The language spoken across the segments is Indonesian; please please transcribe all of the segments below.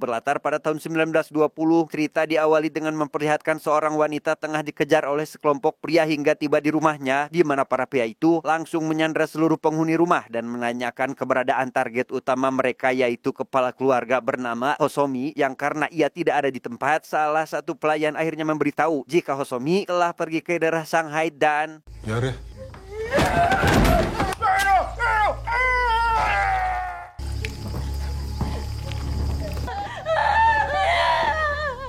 Berlatar pada tahun 1920, cerita diawali dengan memperlihatkan seorang wanita tengah dikejar oleh sekelompok pria hingga tiba di rumahnya, di mana para pria itu langsung menyandra seluruh penghuni rumah dan menanyakan keberadaan target utama mereka, yaitu kepala keluarga bernama Hosomi, yang karena ia tidak ada di tempat, salah satu pelayan akhirnya memberitahu jika Hosomi telah pergi ke daerah Shanghai dan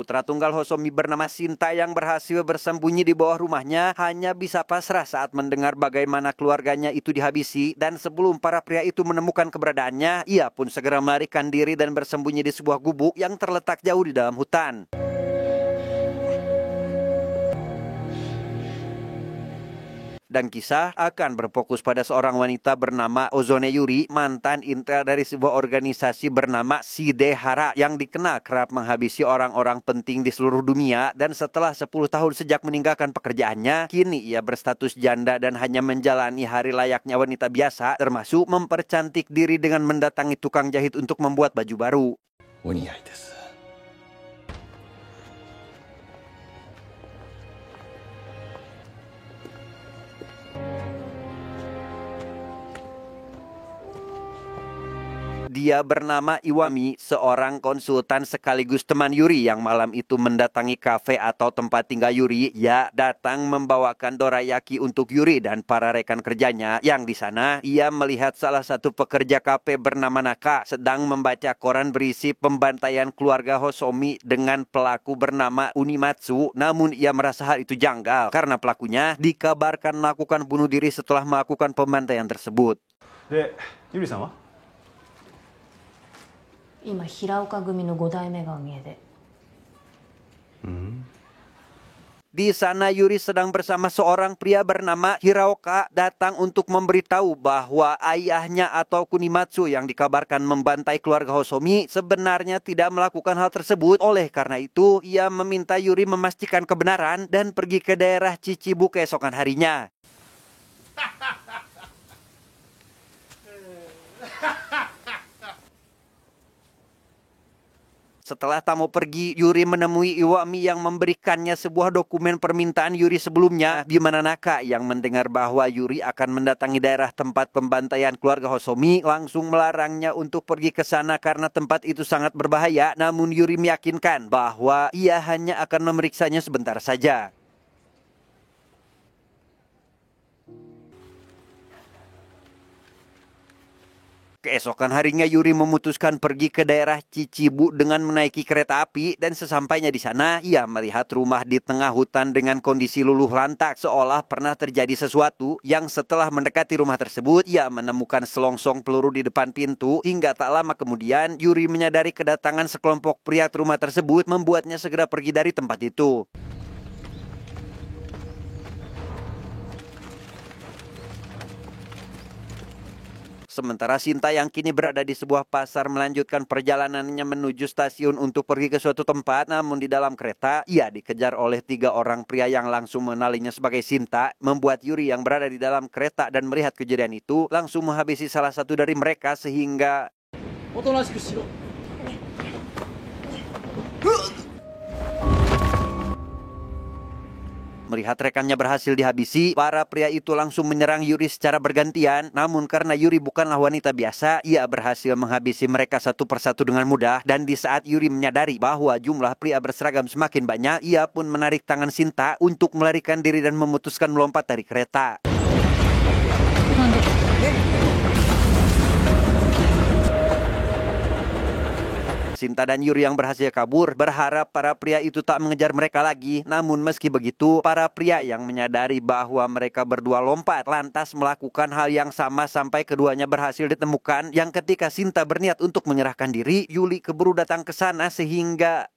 putra tunggal Hosomi bernama Sinta yang berhasil bersembunyi di bawah rumahnya hanya bisa pasrah saat mendengar bagaimana keluarganya itu dihabisi, dan sebelum para pria itu menemukan keberadaannya, ia pun segera melarikan diri dan bersembunyi di sebuah gubuk yang terletak jauh di dalam hutan. Dan kisah akan berfokus pada seorang wanita bernama Ozone Yuri, mantan intel dari sebuah organisasi bernama Shidehara yang dikenal kerap menghabisi orang-orang penting di seluruh dunia, dan setelah 10 tahun sejak meninggalkan pekerjaannya, kini ia berstatus janda dan hanya menjalani hari layaknya wanita biasa, termasuk mempercantik diri dengan mendatangi tukang jahit untuk membuat baju baru. Dia bernama Iwami, seorang konsultan sekaligus teman Yuri yang malam itu mendatangi kafe atau tempat tinggal Yuri. Ia datang membawakan dorayaki untuk Yuri dan para rekan kerjanya, yang di sana ia melihat salah satu pekerja kafe bernama Naka sedang membaca koran berisi pembantaian keluarga Hosomi dengan pelaku bernama Unimatsu. Namun ia merasa hal itu janggal karena pelakunya dikabarkan melakukan bunuh diri setelah melakukan pembantaian tersebut. Yuri-san wa? 今平岡組の5代目が見えで。Di sana Yuri sedang bersama seorang pria bernama Hiraoka datang untuk memberitahu bahwa ayahnya atau Kunimatsu yang dikabarkan membantai keluarga Hosomi sebenarnya tidak melakukan hal tersebut. Oleh karena itu, ia meminta Yuri memastikan kebenaran dan pergi ke daerah Chichibu keesokan harinya. Setelah tamu pergi, Yuri menemui Iwami yang memberikannya sebuah dokumen permintaan Yuri sebelumnya, di mana Naka yang mendengar bahwa Yuri akan mendatangi daerah tempat pembantaian keluarga Hosomi langsung melarangnya untuk pergi ke sana karena tempat itu sangat berbahaya. Namun Yuri meyakinkan bahwa ia hanya akan memeriksanya sebentar saja. Keesokan harinya Yuri memutuskan pergi ke daerah Chichibu dengan menaiki kereta api, dan sesampainya di sana ia melihat rumah di tengah hutan dengan kondisi luluh lantak seolah pernah terjadi sesuatu, yang setelah mendekati rumah tersebut ia menemukan selongsong peluru di depan pintu. Hingga tak lama kemudian Yuri menyadari kedatangan sekelompok pria ke rumah tersebut membuatnya segera pergi dari tempat itu. Sementara Sinta yang kini berada di sebuah pasar melanjutkan perjalanannya menuju stasiun untuk pergi ke suatu tempat. Namun di dalam kereta ia dikejar oleh 3 orang pria yang langsung mengenalinya sebagai Sinta, membuat Yuri yang berada di dalam kereta dan melihat kejadian itu langsung menghabisi salah satu dari mereka sehingga melihat rekannya berhasil dihabisi, para pria itu langsung menyerang Yuri secara bergantian. Namun karena Yuri bukanlah wanita biasa, ia berhasil menghabisi mereka satu persatu dengan mudah. Dan di saat Yuri menyadari bahwa jumlah pria berseragam semakin banyak, ia pun menarik tangan Sinta untuk melarikan diri dan memutuskan melompat dari kereta. Sinta dan Yuri yang berhasil kabur berharap para pria itu tak mengejar mereka lagi. Namun meski begitu, para pria yang menyadari bahwa mereka berdua lompat lantas melakukan hal yang sama sampai keduanya berhasil ditemukan. Yang ketika Sinta berniat untuk menyerahkan diri, Yuri keburu datang ke sana sehingga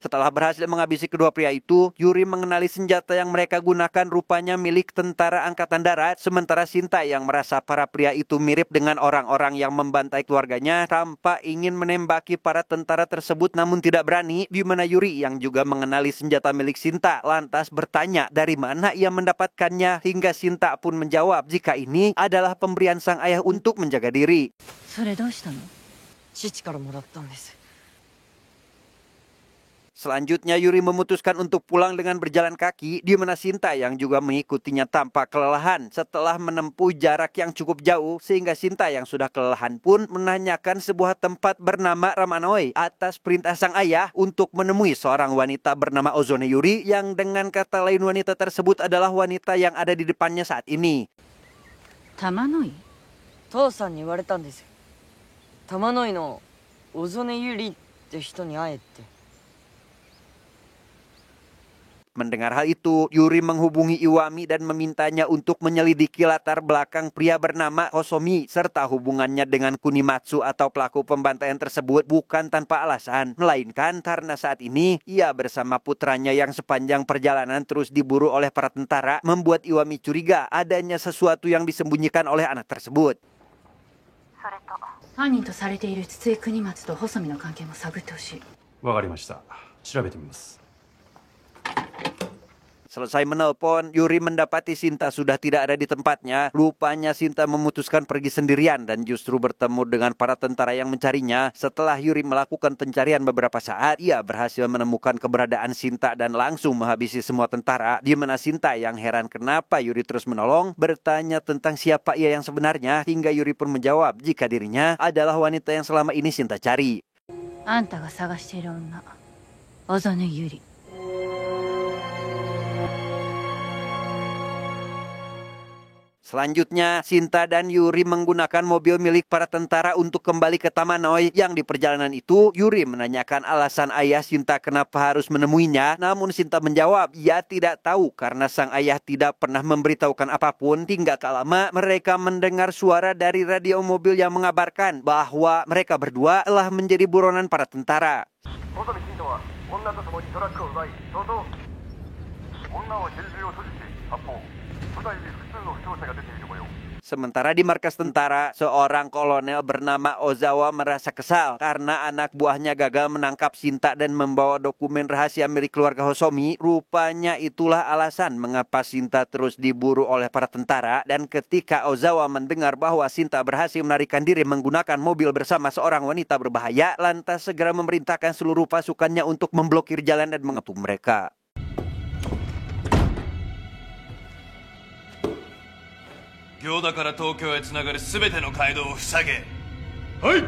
Setelah berhasil menghabisi kedua pria itu, Yuri mengenali senjata yang mereka gunakan rupanya milik tentara angkatan darat, sementara Shinta yang merasa para pria itu mirip dengan orang-orang yang membantai keluarganya tanpa ingin menembaki para tentara tersebut namun tidak berani, di mana Yuri yang juga mengenali senjata milik Shinta lantas bertanya dari mana ia mendapatkannya hingga Shinta pun menjawab jika ini adalah pemberian sang ayah untuk menjaga diri. それどうしたの？父からもらったんです。 Selanjutnya Yuri memutuskan untuk pulang dengan berjalan kaki, di mana Shinta yang juga mengikutinya tampak kelelahan setelah menempuh jarak yang cukup jauh, sehingga Shinta yang sudah kelelahan pun menanyakan sebuah tempat bernama Ramanoi atas perintah sang ayah untuk menemui seorang wanita bernama Ozone Yuri yang dengan kata lain wanita tersebut adalah wanita yang ada di depannya saat ini. 玉の井？父さんに言われたんですよ。玉の井の小曽根ゆりって人に会えって。 Mendengar hal itu, Yuri menghubungi Iwami dan memintanya untuk menyelidiki latar belakang pria bernama Hosomi serta hubungannya dengan Kunimatsu atau pelaku pembantaian tersebut bukan tanpa alasan, melainkan karena saat ini ia bersama putranya yang sepanjang perjalanan terus diburu oleh para tentara, membuat Iwami curiga adanya sesuatu yang disembunyikan oleh anak tersebut. 犯人とされている筒井国松と細見の関係も探ってほしい。わかりました。調べてみます。 Selesai menelpon, Yuri mendapati Shinta sudah tidak ada di tempatnya. Rupanya Shinta memutuskan pergi sendirian dan justru bertemu dengan para tentara yang mencarinya. Setelah Yuri melakukan pencarian beberapa saat, ia berhasil menemukan keberadaan Shinta dan langsung menghabisi semua tentara. Di mana Shinta yang heran kenapa Yuri terus menolong, bertanya tentang siapa ia yang sebenarnya, hingga Yuri pun menjawab jika dirinya adalah wanita yang selama ini Shinta cari. あんたが探している女、小曽根ゆり。 Selanjutnya, Shinta dan Yuri menggunakan mobil milik para tentara untuk kembali ke Tamanoi. Yang di perjalanan itu, Yuri menanyakan alasan ayah Shinta kenapa harus menemuinya. Namun Shinta menjawab, ia tidak tahu karena sang ayah tidak pernah memberitahukan apapun. Hingga tak lama, mereka mendengar suara dari radio mobil yang mengabarkan bahwa mereka berdua telah menjadi buronan para tentara. Sementara di markas tentara, seorang kolonel bernama Ozawa merasa kesal karena anak buahnya gagal menangkap Shinta dan membawa dokumen rahasia milik keluarga Hosomi. Rupanya itulah alasan mengapa Shinta terus diburu oleh para tentara. Dan ketika Ozawa mendengar bahwa Shinta berhasil melarikan diri menggunakan mobil bersama seorang wanita berbahaya, lantas segera memerintahkan seluruh pasukannya untuk memblokir jalan dan mengepung mereka. 行田から東京へつながるすべての街道を塞げ。はい。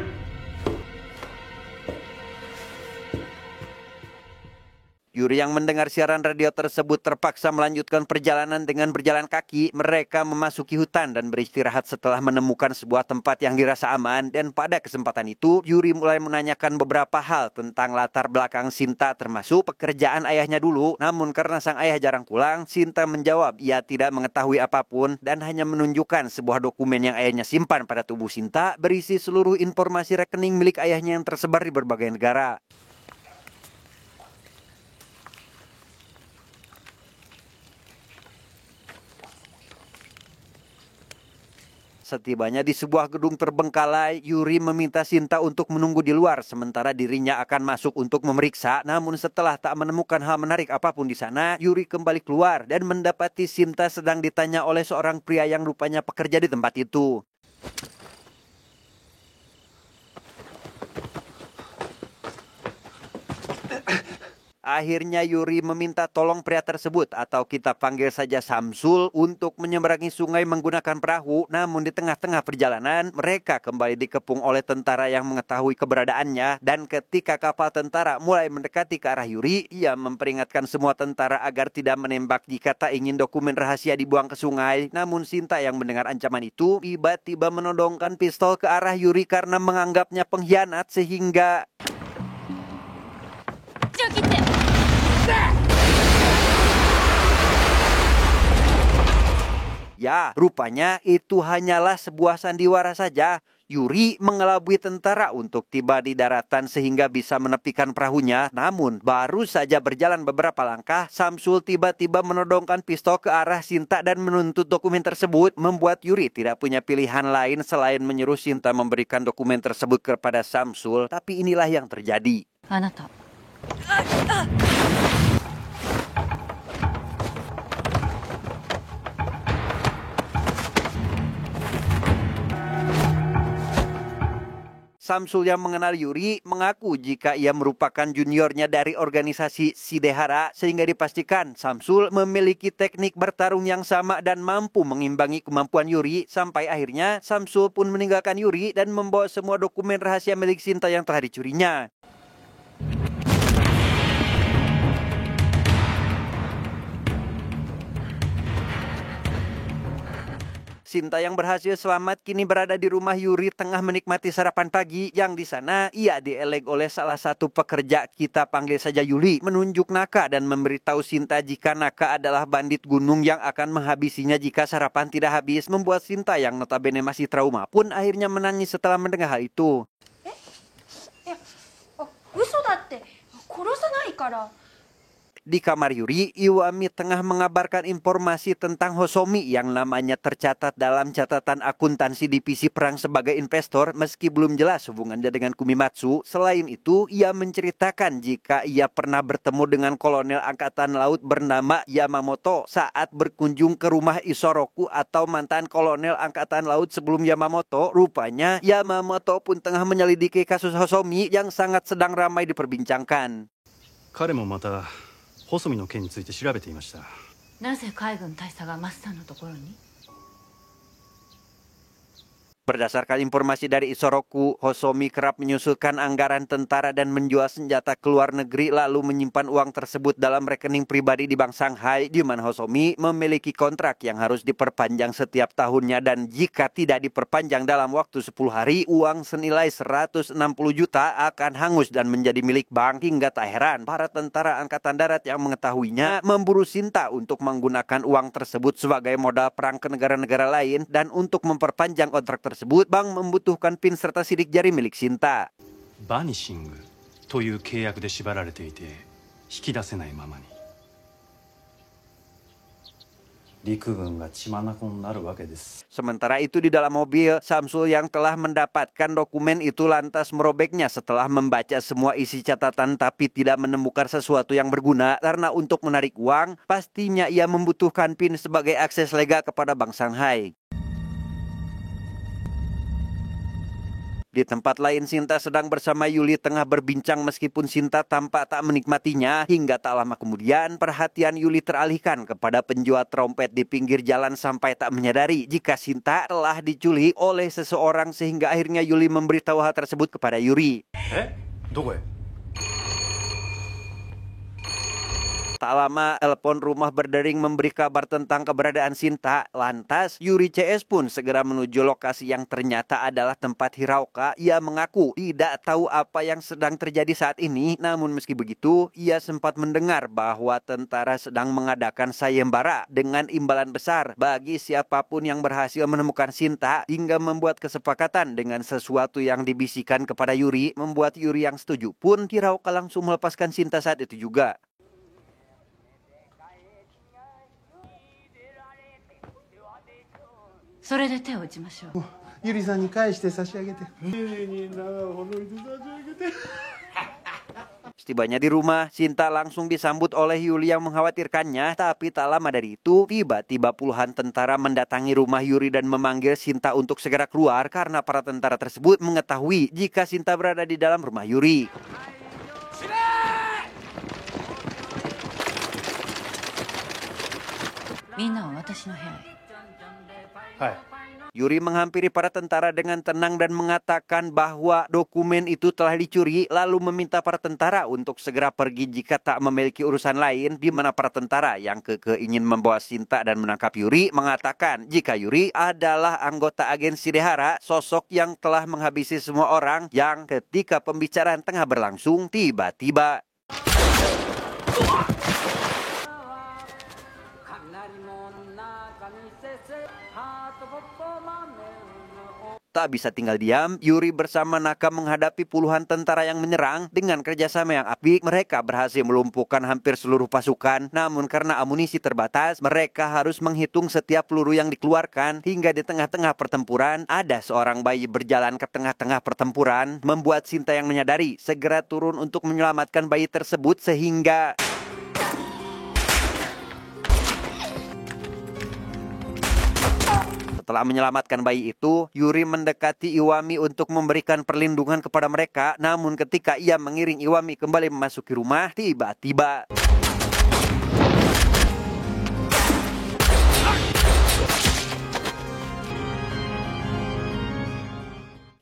Yuri yang mendengar siaran radio tersebut terpaksa melanjutkan perjalanan dengan berjalan kaki. Mereka memasuki hutan dan beristirahat setelah menemukan sebuah tempat yang dirasa aman. Dan pada kesempatan itu, Yuri mulai menanyakan beberapa hal tentang latar belakang Shinta termasuk pekerjaan ayahnya dulu. Namun karena sang ayah jarang pulang, Shinta menjawab ia tidak mengetahui apapun dan hanya menunjukkan sebuah dokumen yang ayahnya simpan pada tubuh Shinta berisi seluruh informasi rekening milik ayahnya yang tersebar di berbagai negara. Setibanya di sebuah gedung terbengkalai, Yuri meminta Shinta untuk menunggu di luar sementara dirinya akan masuk untuk memeriksa. Namun setelah tak menemukan hal menarik apapun di sana, Yuri kembali keluar dan mendapati Shinta sedang ditanya oleh seorang pria yang rupanya pekerja di tempat itu. Akhirnya Yuri meminta tolong pria tersebut atau kita panggil saja Samsul untuk menyeberangi sungai menggunakan perahu. Namun di tengah-tengah perjalanan mereka kembali dikepung oleh tentara yang mengetahui keberadaannya. Dan ketika kapal tentara mulai mendekati ke arah Yuri, ia memperingatkan semua tentara agar tidak menembak jika tak ingin dokumen rahasia dibuang ke sungai. Namun Shinta yang mendengar ancaman itu tiba-tiba menodongkan pistol ke arah Yuri karena menganggapnya pengkhianat sehingga... Ya, rupanya itu hanyalah sebuah sandiwara saja. Yuri mengelabui tentara untuk tiba di daratan sehingga bisa menepikan perahunya. Namun, baru saja berjalan beberapa langkah, Samsul tiba-tiba menodongkan pistol ke arah Sinta dan menuntut dokumen tersebut, membuat Yuri tidak punya pilihan lain selain menyuruh Sinta memberikan dokumen tersebut kepada Samsul. Tapi inilah yang terjadi. あなた Samsul yang mengenal Yuri mengaku jika ia merupakan juniornya dari organisasi Shidehara sehingga dipastikan Samsul memiliki teknik bertarung yang sama dan mampu mengimbangi kemampuan Yuri sampai akhirnya Samsul pun meninggalkan Yuri dan membawa semua dokumen rahasia milik Sinta yang telah dicurinya. Sinta yang berhasil selamat kini berada di rumah Yuri tengah menikmati sarapan pagi yang di sana ia dieleg oleh salah satu pekerja, kita panggil saja Yuli, menunjuk Naka dan memberitahu Sinta jika Naka adalah bandit gunung yang akan menghabisinya jika sarapan tidak habis, membuat Sinta yang notabene masih trauma pun akhirnya menangis setelah mendengar hal itu. 嘘だって殺さないから。 Di kamar Yuri, Iwami tengah mengabarkan informasi tentang Hosomi yang namanya tercatat dalam catatan akuntansi divisi perang sebagai investor meski belum jelas hubungannya dengan Kumimatsu. Selain itu, ia menceritakan jika ia pernah bertemu dengan kolonel angkatan laut bernama Yamamoto saat berkunjung ke rumah Isoroku atau mantan kolonel angkatan laut sebelum Yamamoto. Rupanya, Yamamoto pun tengah menyelidiki kasus Hosomi yang sangat sedang ramai diperbincangkan. 彼もまた細見の件について調べていました。なぜ海軍大佐がマスターのところに？ Berdasarkan informasi dari Isoroku, Hosomi kerap menyusulkan anggaran tentara dan menjual senjata ke luar negeri lalu menyimpan uang tersebut dalam rekening pribadi di Bank Shanghai, di mana Hosomi memiliki kontrak yang harus diperpanjang setiap tahunnya dan jika tidak diperpanjang dalam waktu 10 hari, uang senilai 160 juta akan hangus dan menjadi milik bank. Hingga tak heran, para tentara angkatan darat yang mengetahuinya memburu Sinta untuk menggunakan uang tersebut sebagai modal perang ke negara-negara lain dan untuk memperpanjang kontrak tersebut, bank membutuhkan PIN serta sidik jari milik Sinta. バニシングという契約で縛られていて引き出せないままに陸軍が血眼になるわけです。 Sementara itu di dalam mobil, Samsul yang telah mendapatkan dokumen itu lantas merobeknya setelah membaca semua isi catatan tapi tidak menemukan sesuatu yang berguna karena untuk menarik uang, pastinya ia membutuhkan PIN sebagai akses legal kepada Bank Shanghai. Di tempat lain, Sinta sedang bersama Yuli tengah berbincang meskipun Sinta tampak tak menikmatinya. Hingga tak lama kemudian, perhatian Yuli teralihkan kepada penjual trompet di pinggir jalan sampai tak menyadari jika Sinta telah diculik oleh seseorang sehingga akhirnya Yuli memberitahu hal tersebut kepada Yuri. どこへ？ Tak lama, telepon rumah berdering memberi kabar tentang keberadaan Sinta. Lantas, Yuri CS pun segera menuju lokasi yang ternyata adalah tempat Hiraoka. Ia mengaku tidak tahu apa yang sedang terjadi saat ini. Namun meski begitu, ia sempat mendengar bahwa tentara sedang mengadakan sayembara dengan imbalan besar bagi siapapun yang berhasil menemukan Sinta, hingga membuat kesepakatan dengan sesuatu yang dibisikkan kepada Yuri, membuat Yuri yang setuju pun Hiraoka langsung melepaskan Sinta saat itu juga. それで手を打ちましょう。ゆりさんに返して差し上げて。 Setibanya di rumah, Sinta langsung disambut oleh Yuli yang mengkhawatirkannya. Tapi tak lama dari itu, tiba-tiba puluhan tentara mendatangi rumah Yuri dan memanggil Sinta untuk segera keluar karena para tentara tersebut mengetahui jika Sinta berada di dalam rumah Yuri. Yuri menghampiri para tentara dengan tenang dan mengatakan bahwa dokumen itu telah dicuri, lalu meminta para tentara untuk segera pergi jika tak memiliki urusan lain, di mana para tentara yang kekeh ingin membawa Sinta dan menangkap Yuri mengatakan jika Yuri adalah anggota agen Shidehara, sosok yang telah menghabisi semua orang, yang ketika pembicaraan tengah berlangsung tiba-tiba Tak bisa tinggal diam, Yuri bersama Naka menghadapi puluhan tentara yang menyerang. Dengan kerjasama yang apik, mereka berhasil melumpuhkan hampir seluruh pasukan. Namun karena amunisi terbatas, mereka harus menghitung setiap peluru yang dikeluarkan. Hingga di tengah-tengah pertempuran, ada seorang bayi berjalan ke tengah-tengah pertempuran, membuat Shinta yang menyadari segera turun untuk menyelamatkan bayi tersebut sehingga... Setelah menyelamatkan bayi itu, Yuri mendekati Iwami untuk memberikan perlindungan kepada mereka. Namun ketika ia mengiring Iwami kembali memasuki rumah, tiba-tiba...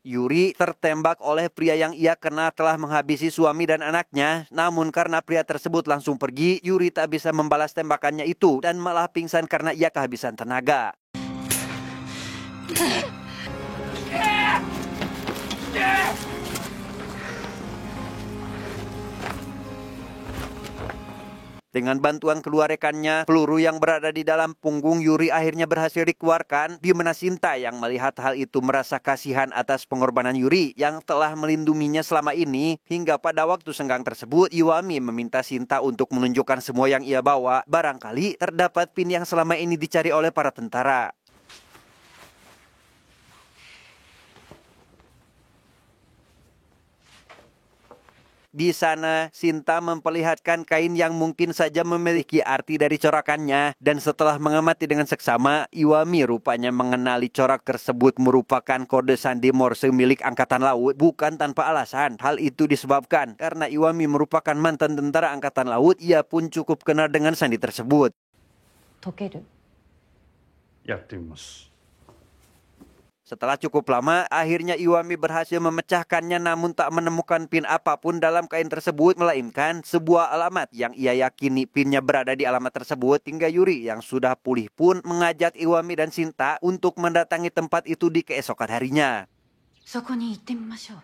Yuri tertembak oleh pria yang ia kenal telah menghabisi suami dan anaknya. Namun karena pria tersebut langsung pergi, Yuri tak bisa membalas tembakannya itu dan malah pingsan karena ia kehabisan tenaga. Dengan bantuan kedua rekannya, peluru yang berada di dalam punggung Yuri akhirnya berhasil dikeluarkan. Di mana Shinta yang melihat hal itu merasa kasihan atas pengorbanan Yuri yang telah melindunginya selama ini. Hingga pada waktu senggang tersebut, Iwami meminta Shinta untuk menunjukkan semua yang ia bawa. Barangkali terdapat pin yang selama ini dicari oleh para tentara. Di sana, Shinta memperlihatkan kain yang mungkin saja memiliki arti dari corakannya. Dan setelah mengamati dengan seksama, Iwami rupanya mengenali corak tersebut merupakan kode sandi Morse milik Angkatan Laut. Bukan tanpa alasan. Hal itu disebabkan karena Iwami merupakan mantan tentara Angkatan Laut. Ia pun cukup kenal dengan sandi tersebut. 解ける やってみます。 Setelah cukup lama, akhirnya Iwami berhasil memecahkannya namun tak menemukan pin apapun dalam kain tersebut, melainkan sebuah alamat yang ia yakini pinnya berada di alamat tersebut. Hingga Yuri yang sudah pulih pun mengajak Iwami dan Shinta untuk mendatangi tempat itu di keesokan harinya. そこに行ってみましょう。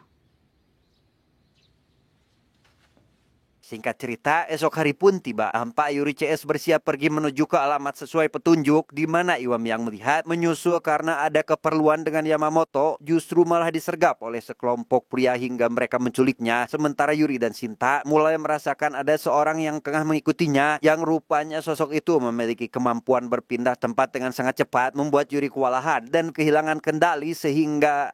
Singkat cerita, esok hari pun tiba. Tampak Yuri CS bersiap pergi menuju ke alamat sesuai petunjuk, di mana Iwami yang melihat menyusul karena ada keperluan dengan Yamamoto, justru malah disergap oleh sekelompok pria hingga mereka menculiknya. Sementara Yuri dan Shinta mulai merasakan ada seorang yang tengah mengikutinya, yang rupanya sosok itu memiliki kemampuan berpindah tempat dengan sangat cepat, membuat Yuri kewalahan dan kehilangan kendali sehingga...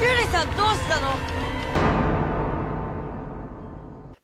Yuri-san, どうしたの?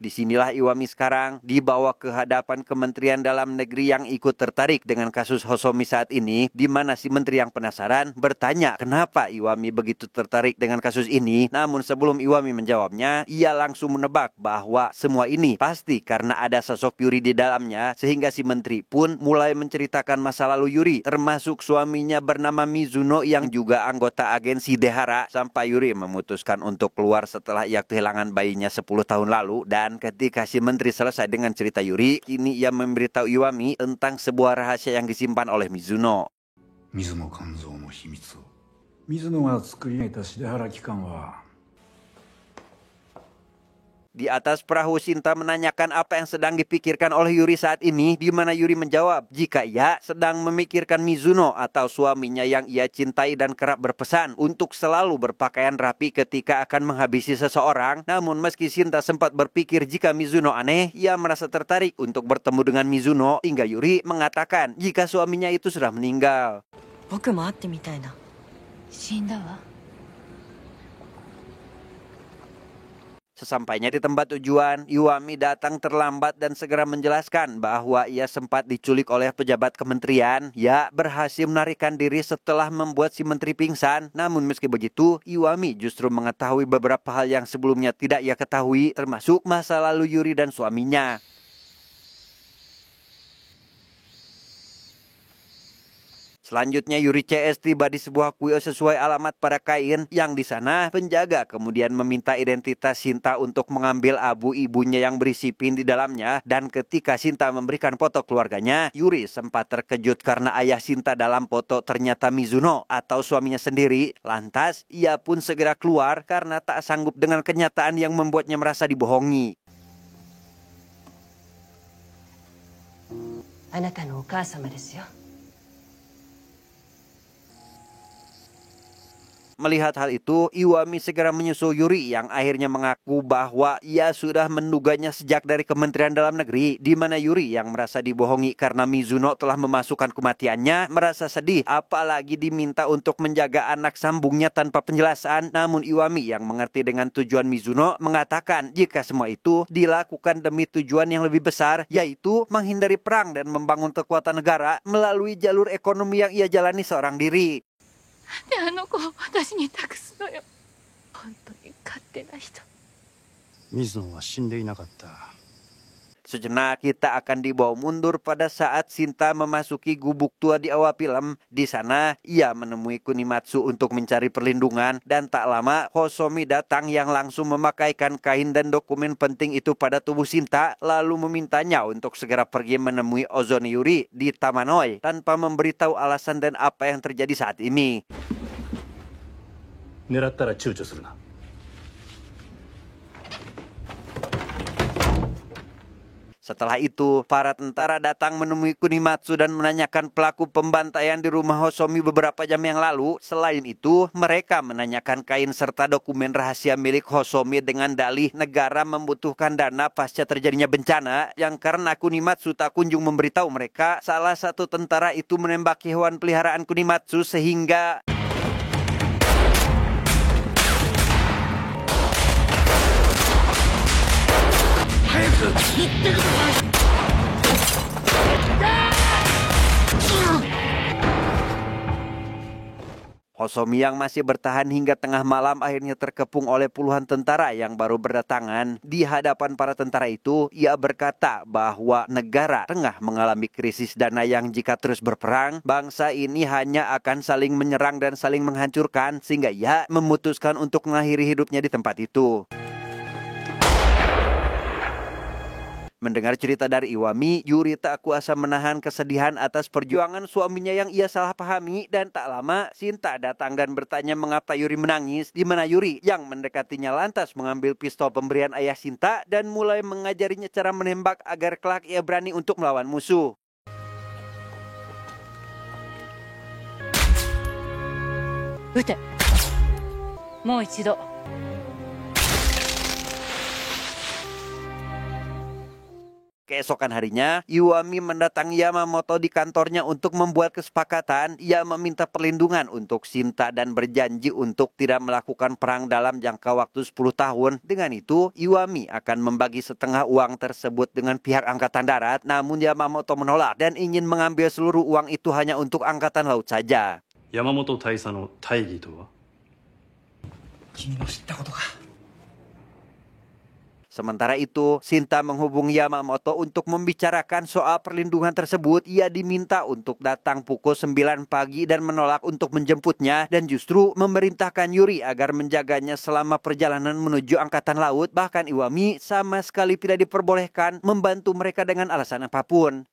Disinilah Iwami sekarang dibawa ke hadapan Kementerian Dalam Negeri yang ikut tertarik dengan kasus Hosomi saat ini, di mana si menteri yang penasaran bertanya kenapa Iwami begitu tertarik dengan kasus ini. Namun sebelum Iwami menjawabnya, ia langsung menebak bahwa semua ini pasti karena ada sosok Yuri di dalamnya, sehingga si menteri pun mulai menceritakan masa lalu Yuri, termasuk suaminya bernama Mizuno yang juga anggota agensi Dehara, sampai Yuri memutuskan untuk keluar setelah ia kehilangan bayinya 10 tahun lalu. Dan ketika si menteri selesai dengan cerita Yuri, kini ia memberitahu Iwami tentang sebuah rahasia yang disimpan oleh Mizuno. 水野肝臓の秘密を水野が作り上げたシデハラ機関は Di atas perahu, Shinta menanyakan apa yang sedang dipikirkan oleh Yuri saat ini, di mana Yuri menjawab jika ia sedang memikirkan Mizuno atau suaminya yang ia cintai dan kerap berpesan untuk selalu berpakaian rapi ketika akan menghabisi seseorang. Namun meski Shinta sempat berpikir jika Mizuno aneh, ia merasa tertarik untuk bertemu dengan Mizuno hingga Yuri mengatakan jika suaminya itu sudah meninggal. 僕も会ってみたいな。死んだわ。 Sesampainya di tempat tujuan, Iwami datang terlambat dan segera menjelaskan bahwa ia sempat diculik oleh pejabat kementerian. Ia berhasil melarikan diri setelah membuat si menteri pingsan. Namun meski begitu, Iwami justru mengetahui beberapa hal yang sebelumnya tidak ia ketahui, termasuk masa lalu Yuri dan suaminya. Selanjutnya Yuri CS tiba di sebuah kuil sesuai alamat pada kain, yang di sana penjaga kemudian meminta identitas Shinta untuk mengambil abu ibunya yang berisi pin di dalamnya. Dan ketika Shinta memberikan foto keluarganya, Yuri sempat terkejut karena ayah Shinta dalam foto ternyata Mizuno atau suaminya sendiri. Lantas ia pun segera keluar karena tak sanggup dengan kenyataan yang membuatnya merasa dibohongi. あなたのお母様ですよ。 Melihat hal itu, Iwami segera menyusul Yuri yang akhirnya mengaku bahwa ia sudah menduganya sejak dari Kementerian Dalam Negeri, di mana Yuri yang merasa dibohongi karena Mizuno telah memasukkan kematiannya merasa sedih apalagi diminta untuk menjaga anak sambungnya tanpa penjelasan. Namun Iwami yang mengerti dengan tujuan Mizuno mengatakan jika semua itu dilakukan demi tujuan yang lebih besar, yaitu menghindari perang dan membangun kekuatan negara melalui jalur ekonomi yang ia jalani seorang diri. であの子を私に託すのよ。本当に勝手な人。水野は死んでいなかった。 Sejenak kita akan dibawa mundur pada saat Shinta memasuki gubuk tua di awal film. Di sana ia menemui Kunimatsu untuk mencari perlindungan dan tak lama Hosomi datang yang langsung memakaikan kain dan dokumen penting itu pada tubuh Shinta lalu memintanya untuk segera pergi menemui Ozone Yuri di Tamanoi tanpa memberitahu alasan dan apa yang terjadi saat ini. 狙ったら躊躇するな。 Setelah itu, para tentara datang menemui Kunimatsu dan menanyakan pelaku pembantaian di rumah Hosomi beberapa jam yang lalu. Selain itu, mereka menanyakan kain serta dokumen rahasia milik Hosomi dengan dalih negara membutuhkan dana pasca terjadinya bencana, yang karena Kunimatsu tak kunjung memberitahu mereka, salah satu tentara itu menembaki hewan peliharaan Kunimatsu sehingga Hosomi yang masih bertahan hingga tengah malam akhirnya terkepung oleh puluhan tentara yang baru berdatangan. Di hadapan para tentara itu, ia berkata bahwa negara tengah mengalami krisis dana yang jika terus berperang, bangsa ini hanya akan saling menyerang dan saling menghancurkan, sehingga ia memutuskan untuk mengakhiri hidupnya di tempat itu. Mendengar cerita dari Iwami, Yuri tak kuasa menahan kesedihan atas perjuangan suaminya yang ia salah pahami, dan tak lama Shinta datang dan bertanya mengapa Yuri menangis, di mana Yuri yang mendekatinya lantas mengambil pistol pemberian ayah Shinta dan mulai mengajarinya cara menembak agar kelak ia berani untuk melawan musuh. Ute. もう一度。 Keesokan harinya, Iwami mendatangi Yamamoto di kantornya untuk membuat kesepakatan. Ia meminta perlindungan untuk Shinta dan berjanji untuk tidak melakukan perang dalam jangka waktu 10 tahun. Dengan itu, Iwami akan membagi setengah uang tersebut dengan pihak Angkatan Darat. Namun Yamamoto menolak dan ingin mengambil seluruh uang itu hanya untuk Angkatan Laut saja. Yamamoto Taisa no taigi to wa? Kimi no shitta koto ka. Sementara itu, Shinta menghubungi Yamamoto untuk membicarakan soal perlindungan tersebut. Ia diminta untuk datang pukul 9 pagi dan menolak untuk menjemputnya, dan justru memerintahkan Yuri agar menjaganya selama perjalanan menuju Angkatan Laut. Bahkan Iwami sama sekali tidak diperbolehkan membantu mereka dengan alasan apapun.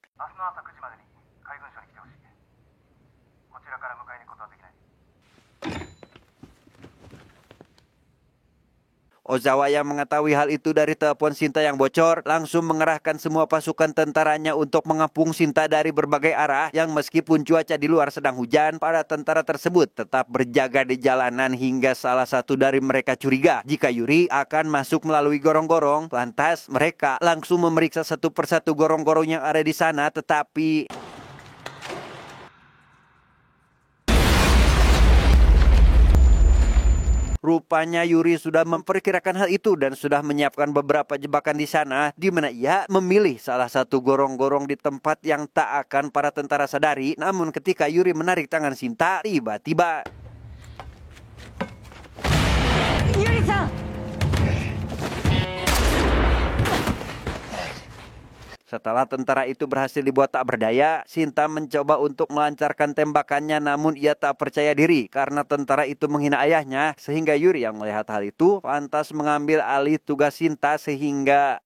Ozawa yang mengetahui hal itu dari telepon Shinta yang bocor, langsung mengerahkan semua pasukan tentaranya untuk mengepung Shinta dari berbagai arah. Yang meskipun cuaca di luar sedang hujan, para tentara tersebut tetap berjaga di jalanan hingga salah satu dari mereka curiga jika Yuri akan masuk melalui gorong-gorong. Lantas mereka langsung memeriksa satu persatu gorong-gorong yang ada di sana, tetapi rupanya Yuri sudah memperkirakan hal itu dan sudah menyiapkan beberapa jebakan di sana, di mana ia memilih salah satu gorong-gorong di tempat yang tak akan para tentara sadari. Namun ketika Yuri menarik tangan Shinta, tiba-tiba Yuri-san! Setelah tentara itu berhasil dibuat tak berdaya, Shinta mencoba untuk melancarkan tembakannya, namun ia tak percaya diri karena tentara itu menghina ayahnya, sehingga Yuri yang melihat hal itu lantas mengambil alih tugas Shinta sehingga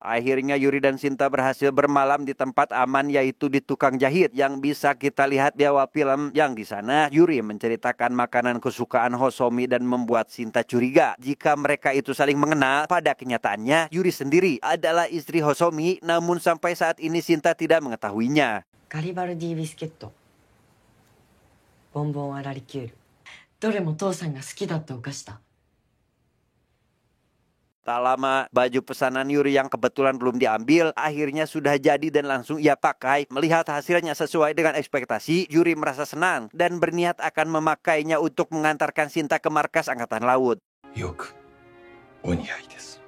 Akhirnya Yuri dan Shinta berhasil bermalam di tempat aman, yaitu di tukang jahit yang bisa kita lihat di awal film, yang di sana Yuri menceritakan makanan kesukaan Hosomi dan membuat Shinta curiga jika mereka itu saling mengenal. Pada kenyataannya Yuri sendiri adalah istri Hosomi, namun sampai saat ini Shinta tidak mengetahuinya. ガリバルディビスケット、ボンボンアラリキュール、どれも父さんが好きだってお菓子だ。 Tak lama, baju pesanan Yuri yang kebetulan belum diambil akhirnya sudah jadi dan langsung ia pakai. Melihat hasilnya sesuai dengan ekspektasi, Yuri merasa senang dan berniat akan memakainya untuk mengantarkan Shinta ke markas Angkatan Laut. よくお似合いです。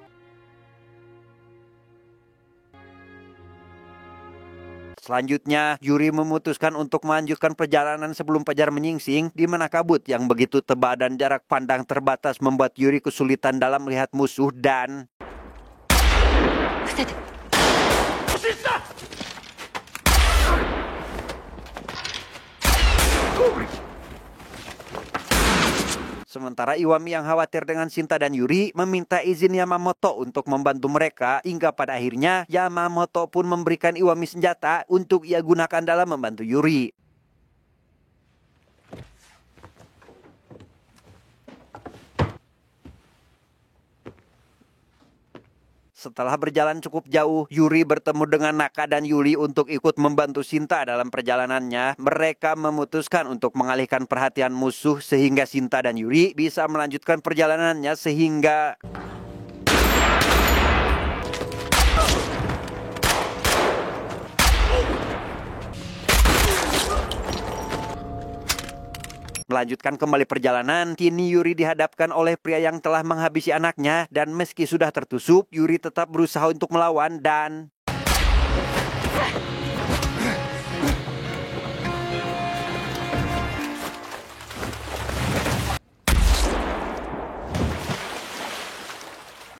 Selanjutnya, Yuri memutuskan untuk melanjutkan perjalanan sebelum fajar menyingsing, di mana kabut yang begitu tebal dan jarak pandang terbatas membuat Yuri kesulitan dalam melihat musuh dan... Sementara Iwami yang khawatir dengan Shinta dan Yuri meminta izin Yamamoto untuk membantu mereka, hingga pada akhirnya Yamamoto pun memberikan Iwami senjata untuk ia gunakan dalam membantu Yuri. Setelah berjalan cukup jauh, Yuri bertemu dengan Naka dan Yuri untuk ikut membantu Shinta dalam perjalanannya. Mereka memutuskan untuk mengalihkan perhatian musuh sehingga Shinta dan Yuri bisa melanjutkan perjalanannya sehingga... Melanjutkan kembali perjalanan, kini Yuri dihadapkan oleh pria yang telah menghabisi anaknya, dan meski sudah tertusuk, Yuri tetap berusaha untuk melawan dan...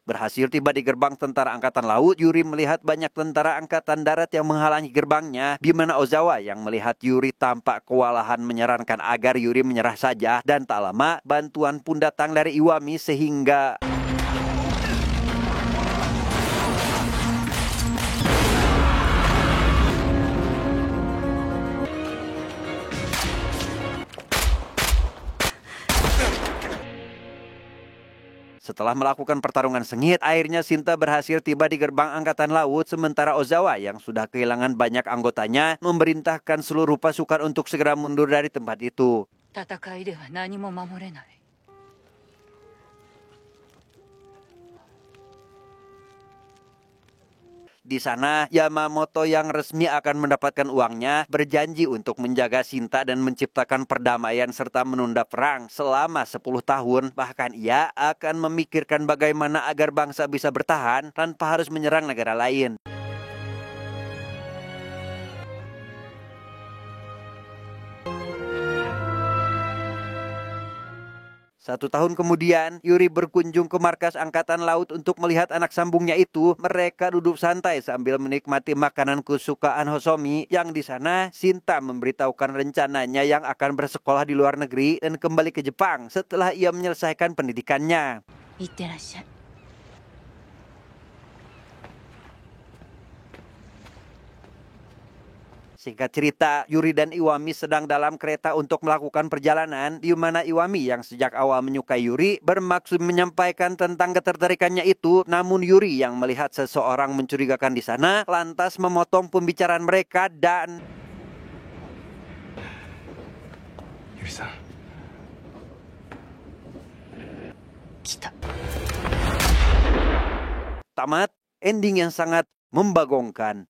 Berhasil tiba di gerbang tentara Angkatan Laut, Yuri melihat banyak tentara Angkatan Darat yang menghalangi gerbangnya, di mana Ozawa yang melihat Yuri tampak kewalahan menyarankan agar Yuri menyerah saja, dan tak lama bantuan pun datang dari Iwami sehingga... Setelah melakukan pertarungan sengit, akhirnya Shinta berhasil tiba di gerbang Angkatan Laut, sementara Ozawa yang sudah kehilangan banyak anggotanya memerintahkan seluruh pasukan untuk segera mundur dari tempat itu. 戦いでは何も守れない。 Di sana, Yamamoto yang resmi akan mendapatkan uangnya berjanji untuk menjaga Shinta dan menciptakan perdamaian serta menunda perang selama 10 tahun. Bahkan ia akan memikirkan bagaimana agar bangsa bisa bertahan tanpa harus menyerang negara lain. Satu tahun kemudian, Yuri berkunjung ke markas Angkatan Laut untuk melihat anak sambungnya itu. Mereka duduk santai sambil menikmati makanan kesukaan Hosomi, yang di sana Shinta memberitahukan rencananya yang akan bersekolah di luar negeri dan kembali ke Jepang setelah ia menyelesaikan pendidikannya. いってらっしゃい。 Singkat cerita, Yuri dan Iwami sedang dalam kereta untuk melakukan perjalanan, di mana Iwami yang sejak awal menyukai Yuri bermaksud menyampaikan tentang ketertarikannya itu, namun Yuri yang melihat seseorang mencurigakan di sana lantas memotong pembicaraan mereka dan... Yuri-san. Tamat, ending yang sangat membagongkan.